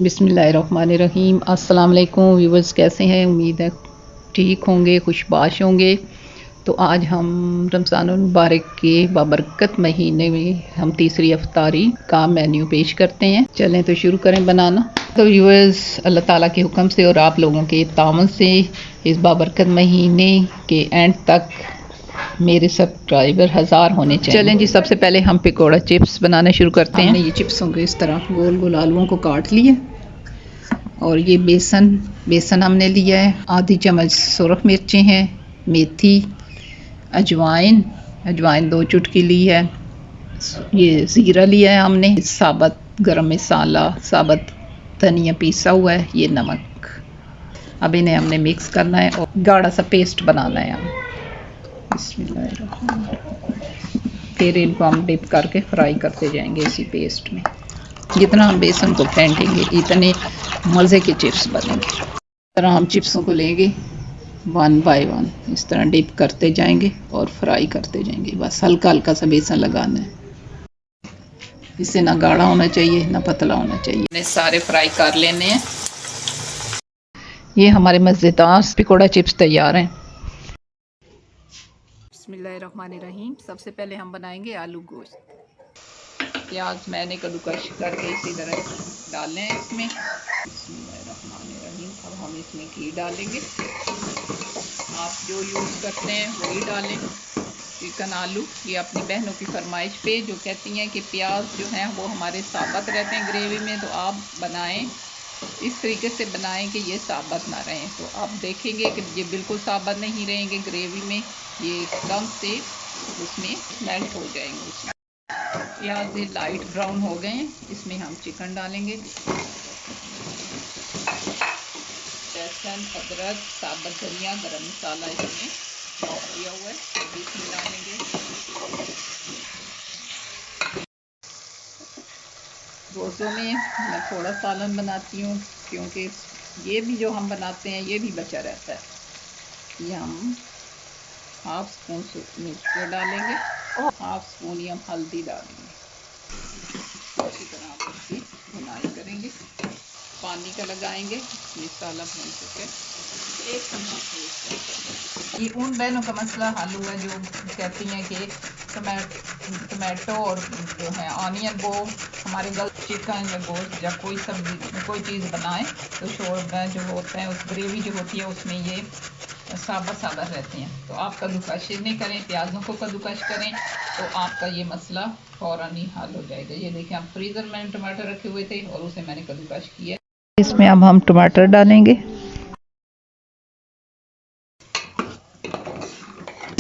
बिस्मिल्लाहिर्रहमानिर्रहीम। अस्सलाम वालेकुम व्यूवर्स, कैसे हैं? उम्मीद है ठीक होंगे, खुशबाश होंगे। तो आज हम रमज़ानुल मुबारक के बाबरकत महीने में हम तीसरी अफ्तारी का मेन्यू पेश करते हैं। चलें तो शुरू करें बनाना। तो व्यूवर्स, अल्लाह ताला के हुक्म से और आप लोगों के तावन से इस बाबरकत महीने के एंड तक मेरे सब्सक्राइबर 1000 होने चाहिए। चलें जी, सबसे पहले हम पकौड़ा चिप्स बनाना शुरू करते हैं। ये चिप्सों को इस तरह गोल गोल आलुओं को काट लिए और ये बेसन हमने लिया है। आधी चम्मच सुरख मिर्चें हैं, मेथी, अजवाइन 2 चुटकी ली है। ये ज़ीरा लिया है हमने, साबुत गरम मसाला, साबुत धनिया पीसा हुआ है, ये नमक। अब इन्हें हमने मिक्स करना है और गाढ़ा सा पेस्ट बनाना है हम। फिर इनको हम डिप करके फ्राई करते जाएंगे इसी पेस्ट में। जितना हम बेसन को फेंटेंगे इतने मज़े के चिप्स बनेंगे। इस तरह हम चिप्सों को लेंगे 1 बाय 1, इस तरह डिप करते जाएंगे और फ्राई करते जाएंगे। बस हल्का हल्का सा बेसन लगाना है, इससे ना गाढ़ा होना चाहिए ना पतला होना चाहिए। इन्हें सारे फ्राई कर लेने हैं। ये हमारे मज़ेदार पकौड़ा चिप्स तैयार हैं। बिस्मिल्लाहिर्रहमानिर्रहीम। सबसे पहले हम बनाएंगे आलू गोश्त। प्याज मैंने कद्दूकस करके इसी तरह डालने हैं इसमें। बिस्मिल्लाहिर्रहमानिर्रहीम। अब हम इसमें घी डालेंगे। आप जो यूज़ करते हैं वही डालें। चिकन आलू, ये अपनी बहनों की फरमाइश पे जो कहती हैं कि प्याज जो हैं वो हमारे साबुत रहते हैं ग्रेवी में, तो आप बनाएं इस तरीके से बनाएं कि ये साबुत ना रहें। तो आप देखेंगे कि ये बिल्कुल साबुत नहीं रहेंगे ग्रेवी में, ये एकदम से उसमें मेल्ट हो जाएंगे। उसमें प्याज ये लाइट ब्राउन हो गए हैं, इसमें हम चिकन डालेंगे। लहसुन, अदरक, साबुत धनिया, गरम मसाला इसमें चॉप किया हुआ है, इसमें डालेंगे। रोज़ों में मैं थोड़ा सालन बनाती हूँ क्योंकि ये भी जो हम बनाते हैं ये भी बचा रहता है। ये हम हाफ स्पून मिर्च को डालेंगे और हाफ स्पून ही हम हल्दी डालेंगे। अच्छी तरह आप इसकी भुनाई करेंगे, पानी का लगाएंगे, मसाला भून चुके। ये उन बहनों का मसला हल हुआ जो कहती हैं कि टमाटो और जो है ऑनियन वो हमारे चिकन या गोश्त या कोई सब्जी कोई चीज़ बनाएं तो शोरबा जो होता है, उस ग्रेवी जो होती है उसमें ये साबुत रहते हैं। तो आप कद्दूकस नहीं करें, प्याज़ों को कद्दूकस करें तो आपका ये मसला फ़ौरन ही हल हो जाएगा। ये देखिए, हम फ्रीज़र में टमाटर रखे हुए थे और उसे मैंने कद्दूकस किया। इसमें अब हम टमाटर डालेंगे।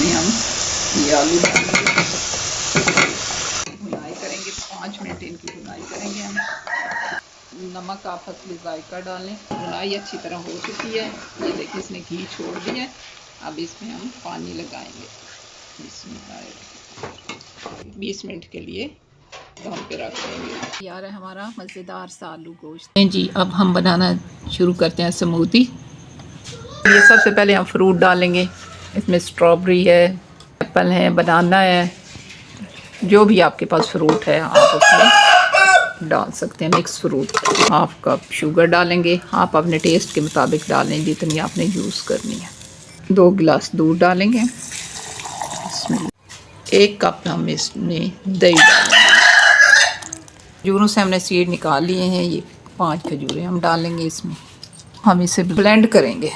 हम ये आलू भुनाई करेंगे, 5 मिनट इनकी भुनाई करेंगे हम। नमक आप असली जायका डालें। भुनाई अच्छी तरह हो चुकी है, ये देखिए इसने घी छोड़ दिया है। अब इसमें हम पानी लगाएंगे। 20 मिनट के लिए दम पे रख देंगे। यार है हमारा मज़ेदार सा आलू गोश्त जी। अब हम बनाना शुरू करते हैं स्मूदी। ये सबसे पहले हम फ्रूट डालेंगे। इसमें स्ट्रॉबेरी है, एप्पल है, बनाना है, जो भी आपके पास फ्रूट है आप उसमें डाल सकते हैं। Mix fruit. Half cup sugar डालेंगे, आप अपने टेस्ट के मुताबिक डालें जितनी आपने यूज़ करनी है। 2 गिलास दूध डालेंगे। इसमें 1 कप हम इसमें दही डालेंगे। खजूरों से हमने सीड निकाल लिए हैं, ये 5 खजूरें हम डालेंगे इसमें। हम इसे ब्लेंड करेंगे।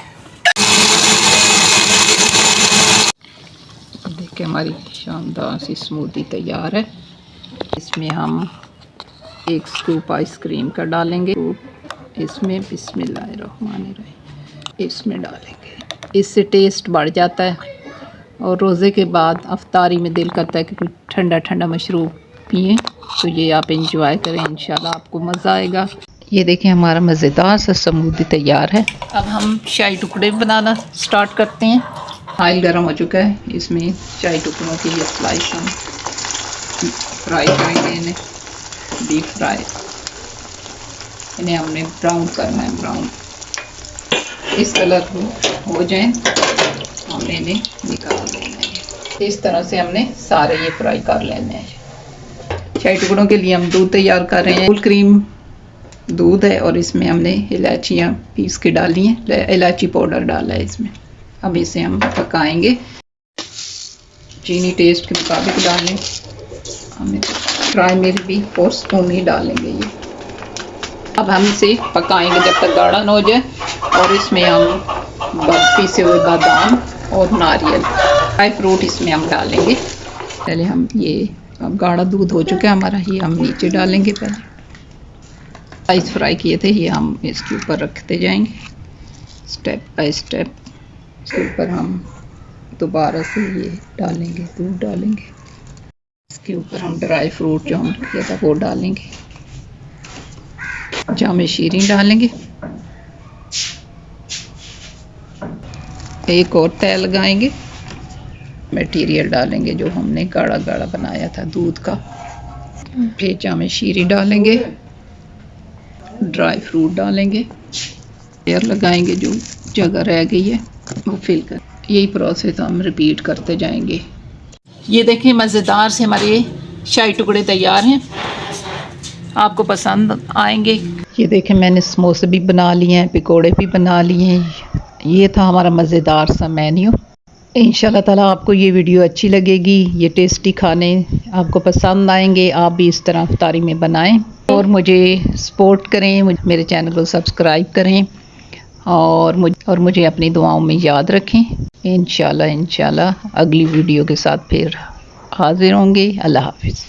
देखिए हमारी शानदार सी स्मूदी तैयार है। इसमें हम 1 स्कूप आइसक्रीम का डालेंगे इसमें। बिस्मिल्लाहिर्रहमानिर्रहीम इसमें डालेंगे, इससे टेस्ट बढ़ जाता है। और रोज़े के बाद अफ्तारी में दिल करता है कि कुछ ठंडा ठंडा मशरूब पिएं, तो ये आप इंजॉय करें, इंशाल्लाह आपको मज़ा आएगा। ये देखें हमारा मज़ेदार सा स्मूदी तैयार है। अब हम शाही टुकड़े बनाना स्टार्ट करते हैं। ऑयल गर्म हो चुका है, इसमें शाही टुकड़ों की ये स्लाइस हम फ्राई करेंगे। इन्हें डीप फ्राई, इन्हें हमने ब्राउन करना है। ब्राउन इस कलर हो जाए हमने इन्हें निकाल लेना है। इस तरह से हमने सारे ये फ्राई कर लेने हैं। शाही टुकड़ों के लिए हम दूध तैयार कर रहे हैं। फुल क्रीम दूध है और इसमें हमने इलायचियाँ पीस के डाली हैं, इलायची पाउडर डाला है इसमें। अब इसे हम पकाएंगे। चीनी टेस्ट के मुताबिक डालें, हमें ड्राई मिल्क भी 4 स्पून ही डालेंगे ये। अब हम इसे पकाएंगे जब तक गाढ़ा न हो जाए, और इसमें हम पीसे हुए बादाम और नारियल ड्राई फ्रूट इसमें हम डालेंगे। पहले हम ये, अब गाढ़ा दूध हो चुका है हमारा, ये हम नीचे डालेंगे। पहले राइस फ्राई किए थे ये हम इसके ऊपर रखते जाएंगे स्टेप बाय स्टेप। इसके ऊपर हम दोबारा से ये डालेंगे, दूध डालेंगे। इसके ऊपर हम ड्राई फ्रूट जो हम किया था वो डालेंगे, जामे शीरी डालेंगे। एक और तय लगाएंगे, मटेरियल डालेंगे जो हमने गाढ़ा गाढ़ा बनाया था दूध का। फिर जामे शीरी डालेंगे, ड्राई फ्रूट डालेंगे, लेयर लगाएंगे, जो जगह रह गई है वो फिल कर। यही प्रोसेस हम रिपीट करते जाएंगे। ये देखें मज़ेदार से हमारे शाही टुकड़े तैयार हैं, आपको पसंद आएंगे। ये देखें मैंने समोसे भी बना लिए हैं, पकौड़े भी बना लिए हैं। ये था हमारा मज़ेदार सा मेन्यू। इंशाल्लाह ताला आपको ये वीडियो अच्छी लगेगी, ये टेस्टी खाने आपको पसंद आएंगे। आप भी इस तरह इफ्तारी में बनाएं और मुझे सपोर्ट करें, मेरे चैनल को सब्सक्राइब करें और मुझे अपनी दुआओं में याद रखें। इंशाल्लाह अगली वीडियो के साथ फिर हाजिर होंगे। अल्लाह हाफिज़।